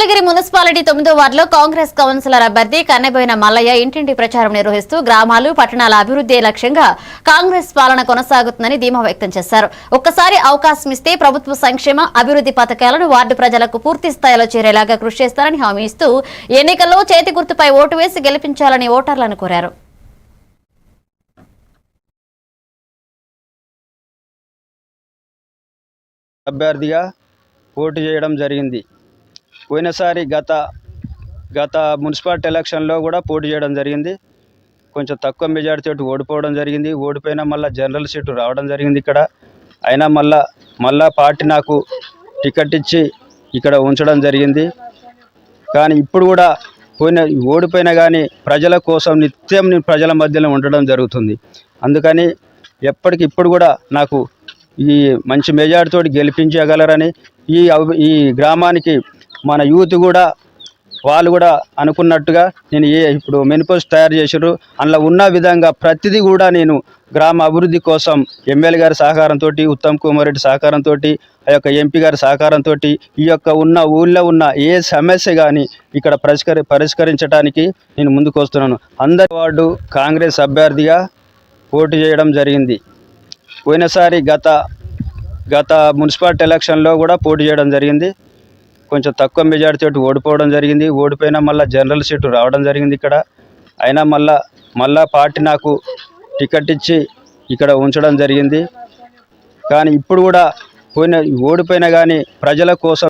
Mangalagiri municipality 9వ వార్డులో Congress councillor అభ్యర్థి కన్నెబోయిన మల్లయ్య ఇంటింటి ప్రచారం నిర్వహిస్తూ గ్రామాలు పట్టణాల అభివృద్ధి లక్ష్యంగా కాంగ్రెస్ పాలన కొనసాగుతుందని ధీమా వ్యక్తం చేశారు. ఒక్కసారి అవకాశం ఇస్తే ప్రభుత్వ సంక్షేమ అభివృద్ధి పథకాలను వార్డు ప్రజలకు పూర్తి స్థాయిలో చేరేలాగా కృషి చేస్తారని హామీ ఇస్తూ ఎన్నికల్లో చేతి గుర్తుపై ఓటు వేసి గెలిపించాలని ఓటర్లను కోరారు. అభ్యర్థిగా పోటీ చేయడం జరిగింది. పోయినసారి గత మున్సిపాలిటీ ఎలక్షన్లో కూడా పోటీ చేయడం జరిగింది. కొంచెం తక్కువ మెజారిటీతో ఓడిపోవడం జరిగింది. ఓడిపోయినా మళ్ళీ జనరల్ సీటు రావడం జరిగింది ఇక్కడ. అయినా మళ్ళా పార్టీ నాకు టికెట్ ఇచ్చి ఇక్కడ ఉంచడం జరిగింది. కానీ ఇప్పుడు కూడా ఓడిపోయినా కానీ ప్రజల కోసం నిత్యం నేను ప్రజల మధ్యలో ఉండడం జరుగుతుంది. అందుకని ఎప్పటికిప్పుడు కూడా నాకు ఈ మంచి మెజారిటీతో గెలిపించగలరని ఈ గ్రామానికి మన యూత్ కూడా వాళ్ళు కూడా అనుకున్నట్టుగా నేను ఇప్పుడు మేనిఫెస్టో తయారు చేసారు. అందులో ఉన్న విధంగా ప్రతిదీ కూడా నేను గ్రామ అభివృద్ధి కోసం ఎమ్మెల్యే గారి సహకారంతో, ఉత్తమ్ కుమార్ రెడ్డి సహకారంతో, ఆ యొక్క ఎంపీ గారి సహకారంతో ఈ యొక్క ఊళ్ళో ఉన్న ఏ సమస్య కానీ ఇక్కడ పరిష్కరించడానికి నేను ముందుకు వస్తున్నాను. అందరి వార్డు కాంగ్రెస్ అభ్యర్థిగా పోటీ చేయడం జరిగింది. పోయినసారి గత మున్సిపాలిటీ ఎలక్షన్లో కూడా పోటీ చేయడం జరిగింది. కొంచెం తక్కువ మెజారిటీతో ఓడిపోవడం జరిగింది. ఓడిపోయినా మళ్ళీ జనరల్ సీటు రావడం జరిగింది ఇక్కడ. అయినా మళ్ళా పార్టీ నాకు టికెట్ ఇచ్చి ఇక్కడ ఉంచడం జరిగింది. కానీ ఇప్పుడు కూడా ఓడిపోయినా కానీ ప్రజల కోసం